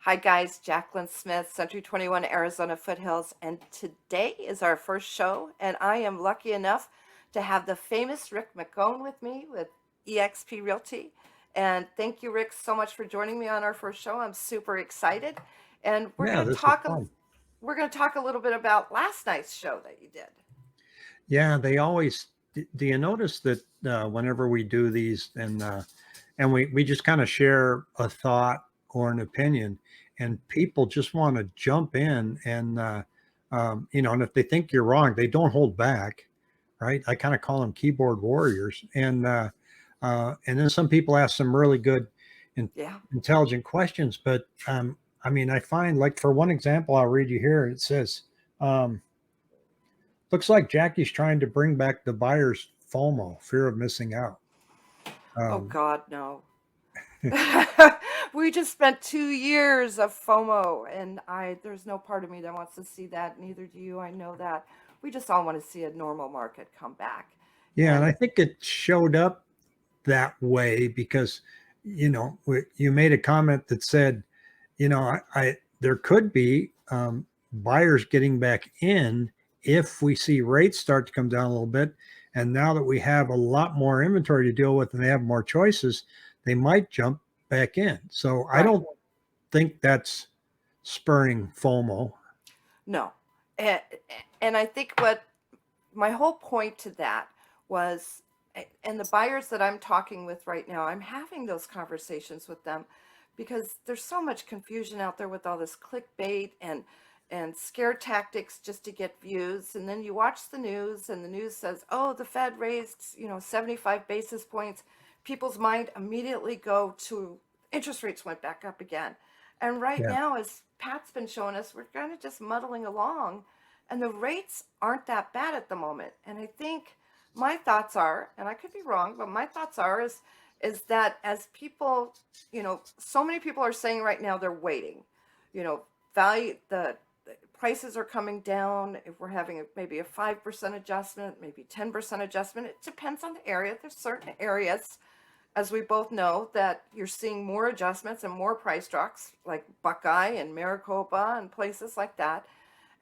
Hi guys, Jacqueline Smith, Century 21, Arizona Foothills, and today is our first show, and I am lucky enough to have the famous Rick McCone with me with eXp Realty. And thank you, Rick, so much for joining me on our first show. I'm super excited, and Yeah, this is fun. we're going to talk a little bit about last night's show that you did. Yeah, they always. Do you notice that whenever we do these and we just kind of share a thought or an opinion, and people just want to jump in and and if they think you're wrong, they don't hold back, right? I kind of call them keyboard warriors, and then some people ask some really good and Yeah. intelligent questions, but I mean, I find like for one example, I'll read you here. It says. Looks like Jackie's trying to bring back the buyer's FOMO, fear of missing out. Oh Um, God, no. We just spent 2 years of FOMO, and I there's no part of me that wants to see that. Neither do you. I know that. We just all want to see a normal market come back. yeah, and And I think it showed up that way because, you made a comment that said, I there could be buyers getting back in if we see rates start to come down a little bit. And now that we have a lot more inventory to deal with and they have more choices, they might jump back in. So I right, don't think that's spurring FOMO. no. And, and I think what my whole point to that was, and the buyers that I'm talking with right now, I'm having those conversations with them because there's so much confusion out there with all this clickbait and scare tactics just to get views. And then you watch the news and the news says, oh, the Fed raised 75 basis points. People's mind immediately go to interest rates went back up again. And right Yeah. now, as Pat's been showing us, we're kind of just muddling along, and the rates aren't that bad at the moment. And I think my thoughts are, and I could be wrong, but my thoughts are is that as people, so many people are saying right now they're waiting. You know, value the prices are coming down. If we're having maybe a 5% adjustment, maybe 10% adjustment, it depends on the area. There's certain areas, as we both know, that you're seeing more adjustments and more price drops, like Buckeye and Maricopa and places like that.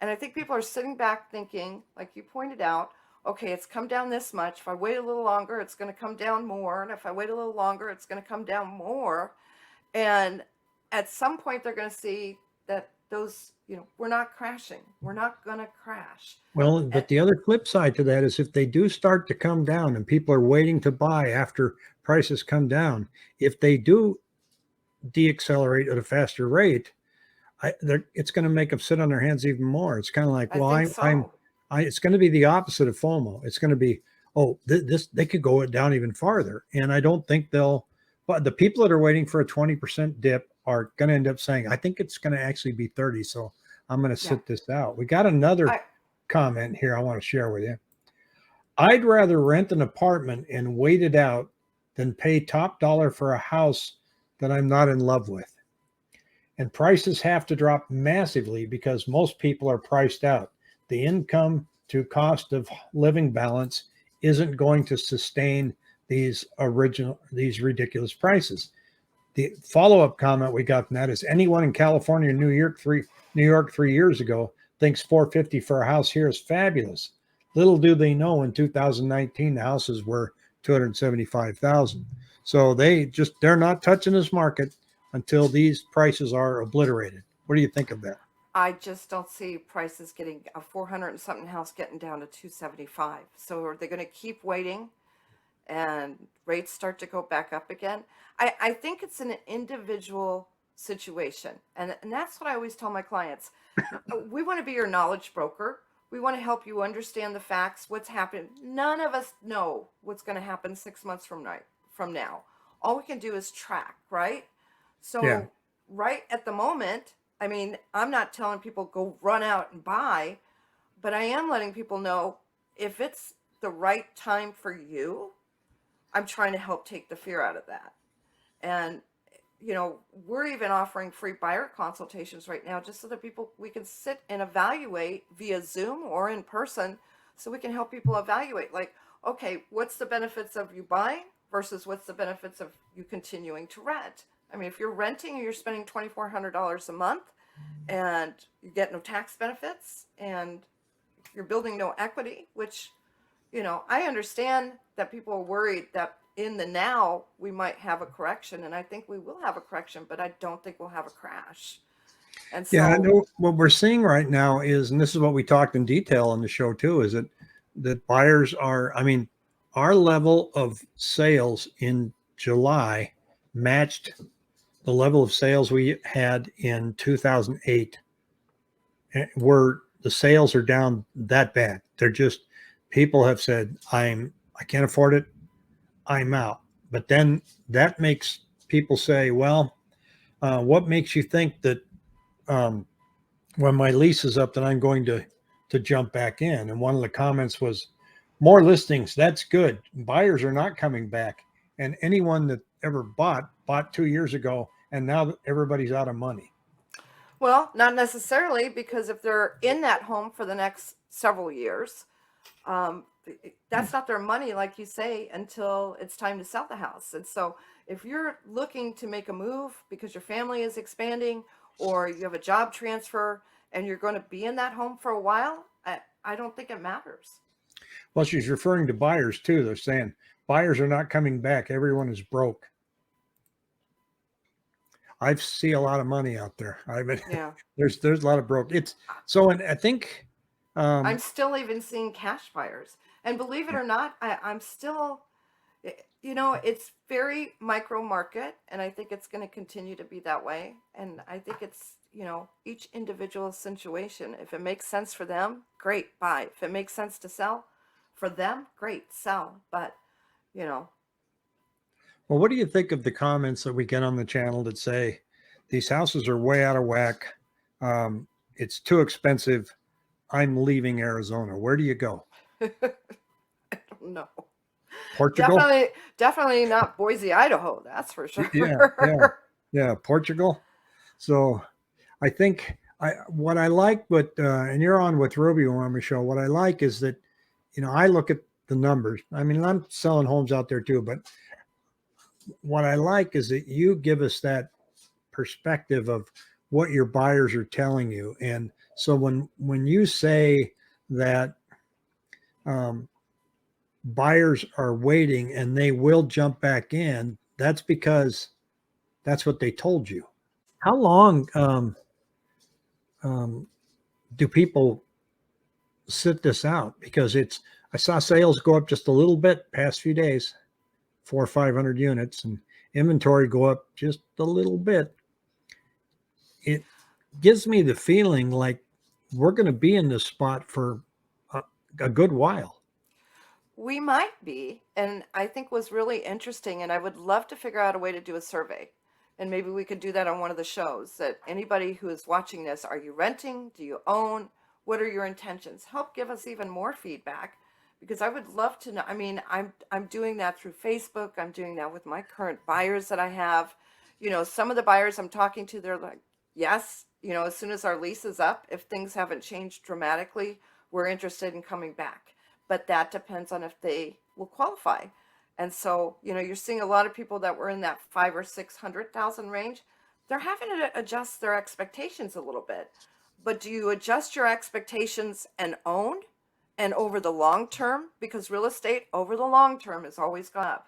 And I think people are sitting back thinking, like you pointed out, okay, it's come down this much. If I wait a little longer, it's going to come down more. And if I wait a little longer, it's going to come down more. And at some point, they're going to see that we're not crashing. We're not going to crash. Well, And, but the other flip side to that is if they do start to come down and people are waiting to buy after prices come down, if they do deaccelerate at a faster rate, it's going to make them sit on their hands even more. It's kind of like, I well, think so. it's going to be the opposite of FOMO. It's going to be, oh, this they could go down even farther, and I don't think they'll. But the people that are waiting for a 20% dip are going to end up saying, I think it's going to actually be 30, so I'm going to Yeah. sit this out. We got another I, comment here I want to share with you. I'd rather rent an apartment and wait it out than pay top dollar for a house that I'm not in love with. And prices have to drop massively because most people are priced out. The income to cost of living balance isn't going to sustain these ridiculous prices. The follow-up comment we got from that is anyone in California or New York 3 years ago thinks 450 for a house here is fabulous. Little do they know in 2019 the houses were 275,000. So they're not touching this market until these prices are obliterated. What do you think of that? I just don't see prices getting a 400 and something house getting down to 275. So are they going to keep waiting and rates start to go back up again? I think it's an individual situation. And that's what I always tell my clients. We want to be your knowledge broker. We want to help you understand the facts, what's happening. None of us know what's going to happen 6 months from now. All we can do is track, right? Yeah. So right at the moment, I mean, I'm not telling people go run out and buy, but I am letting people know if it's the right time for you. I'm trying to help take the fear out of that. And we're even offering free buyer consultations right now just so that people we can sit and evaluate via Zoom or in person, so we can help people evaluate, like, okay, what's the benefits of you buying versus what's the benefits of you continuing to rent? I mean, if you're renting and you're spending $2,400 a month and you get no tax benefits and you're building no equity, which, I understand that people are worried that in the now we might have a correction, and I think we will have a correction, but I don't think we'll have a crash. And Yeah, I so, know what we're seeing right now is, and this is what we talked in detail on the show too, is that buyers are, I mean, our level of sales in July matched the level of sales we had in 2008. Where the sales are down that bad. They're just, people have said, I can't afford it. I'm out. But then that makes people say, well, what makes you think that um, when my lease is up that I'm going to jump back in? And one of the comments was, more listings, that's good. Buyers are not coming back. And anyone that ever bought 2 years ago, and now everybody's out of money. well, not necessarily, because if they're in that home for the next several years, um, that's not their money, like you say, until it's time to sell the house. And so, if you're looking to make a move because your family is expanding or you have a job transfer and you're going to be in that home for a while, I don't think it matters. Well, she's referring to buyers too. They're saying buyers are not coming back. Everyone is broke. I see a lot of money out there. I mean, Yeah. there's a lot of broke. It's so, and I think, I'm um, still even seeing cash buyers. And believe it or not, I'm still, it's very micro market, and I think it's going to continue to be that way. And I think it's, each individual situation. If it makes sense for them, great, buy. If it makes sense to sell for them, great, sell. But, you know, well, what do you think of the comments that we get on the channel that say these houses are way out of whack? It's too expensive. I'm leaving Arizona. Where do you go? I don't know. Portugal? Definitely not Boise, Idaho. That's for Yeah, yeah, sure. yeah. Portugal. So I think what I like, but and you're on with Ruby on the show. What I like is that I look at the numbers. I mean, I'm selling homes out there too, but what I like is that you give us that perspective of what your buyers are telling you. And so when you say that um, buyers are waiting and they will jump back in, that's because that's what they told you. How long um, do people sit this out? Because I saw sales go up just a little bit past few days, 400 or 500 units, and inventory go up just a little bit. It gives me the feeling like we're going to be in this spot for a good while. We might be, and I think was really interesting, and I would love to figure out a way to do a survey. And maybe we could do that on one of the shows, that anybody who is watching this, are you renting? Do you own? What are your intentions? Help give us even more feedback, because I would love to know. I mean, I'm doing that through Facebook. I'm doing that with my current buyers that I have. Some of the buyers I'm talking to, they're like, yes, as soon as our lease is up, if things haven't changed dramatically, we're interested in coming back. But that depends on if they will qualify. And so, you're seeing a lot of people that were in that 5 or 600,000 range. They're having to adjust their expectations a little bit. But do you adjust your expectations and own and over the long term? Because real estate over the long term is always gone up.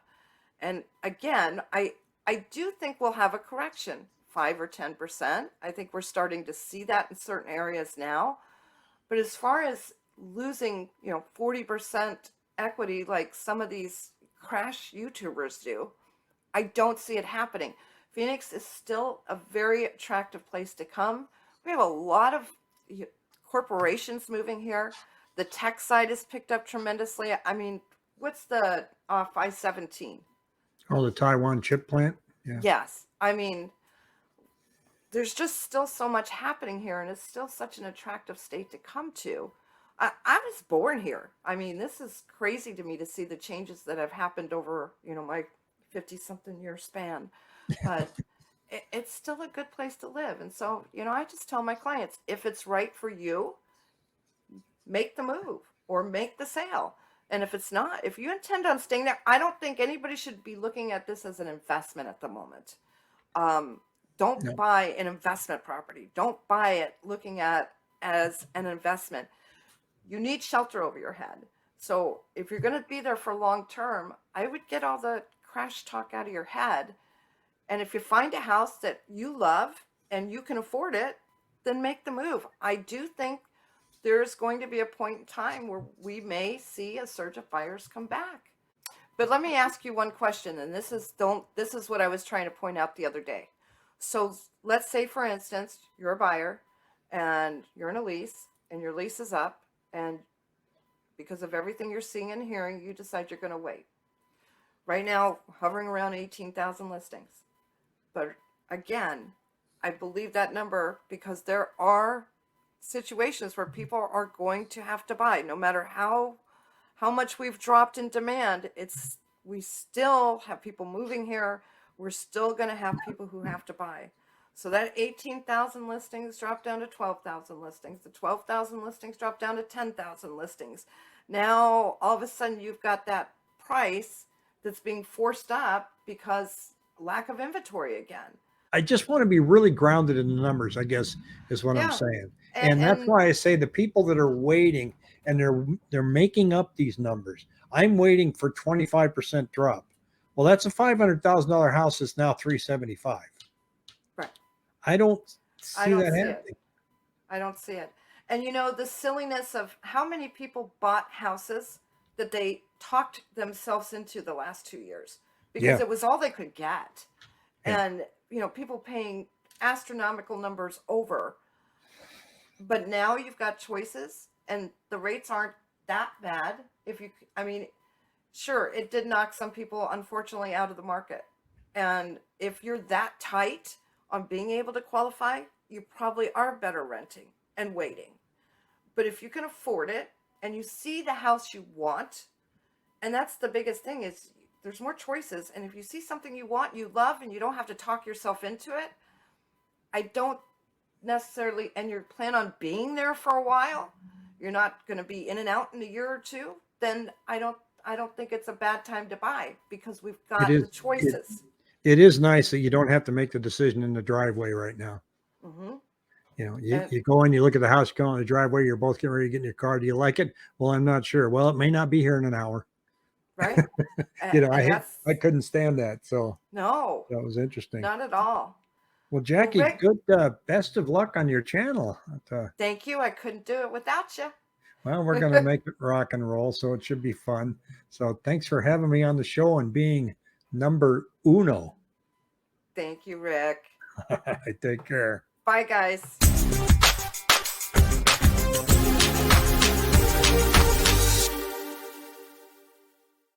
And again, I do think we'll have a correction, 5 or 10%. I think we're starting to see that in certain areas now. But as far as losing, 40% equity like some of these crash YouTubers do, I don't see it happening. Phoenix is still a very attractive place to come. We have a lot of corporations moving here. The tech side has picked up tremendously. I mean, what's the 517? Oh, the Taiwan chip plant. Yeah. Yes. I mean, there's just still so much happening here, and it's still such an attractive state to come to. I was born here. I mean, this is crazy to me to see the changes that have happened over, my 50 something year span. But it's still a good place to live. And so, I just tell my clients, if it's right for you, make the move or make the sale. And if it's not, if you intend on staying there, I don't think anybody should be looking at this as an investment at the moment. Don't No. buy an investment property. Don't buy it looking at as an investment. You need shelter over your head. So if you're going to be there for long term, I would get all the crash talk out of your head. And if you find a house that you love and you can afford it, then make the move. I do think there's going to be a point in time where we may see a surge of buyers come back. But let me ask you one question, and this is what I was trying to point out the other day. So let's say, for instance, you're a buyer and you're in a lease and your lease is up, and because of everything you're seeing and hearing, you decide you're going to wait. Right now, hovering around 18,000 listings. But again, I believe that number because there are situations where people are going to have to buy, no matter how much we've dropped in demand. We still have people moving here. We're still going to have people who have to buy. So that 18,000 listings dropped down to 12,000 listings. The 12,000 listings dropped down to 10,000 listings. Now, all of a sudden, you've got that price that's being forced up because lack of inventory again. I just want to be really grounded in the numbers, I guess, is what I'm Yeah. saying. And that's why I say the people that are waiting and they're making up these numbers. I'm waiting for 25% drop. Well, that's a $500,000 house that's now 375. Right. I don't I see don't that see happening. it. I don't see it. And you know, the silliness of how many people bought houses that they talked themselves into the last 2 years because Yeah. it was all they could get. Yeah. And, you know, people paying astronomical numbers over. But now you've got choices and the rates aren't that bad. I mean, sure, it did knock some people, unfortunately, out of the market. And if you're that tight on being able to qualify, you probably are better renting and waiting. But if you can afford it and you see the house you want, and that's the biggest thing is there's more choices. And if you see something you want, you love, and you don't have to talk yourself into it, I don't necessarily, and you plan on being there for a while, you're not going to be in and out in a year or two, then I don't think it's a bad time to buy because we've It got is. the choices. It is nice that you don't have to make the decision in the driveway right now. Mm-hmm. You know, And you go in, you look at the house, you go in the driveway, you're both getting ready to get in your car. Do you like it? Well, I'm not sure. Well, it may not be here in an hour. right, You know, and that's I couldn't stand that. So no, that was interesting. not at all. Well, Well, Jackie, Rick, good, best of luck on your channel. thank you. I couldn't do it without you. Well, we're going to make it rock and roll, so it should be fun. So thanks for having me on the show and being number uno. Thank you, Rick. Take care. Bye, guys.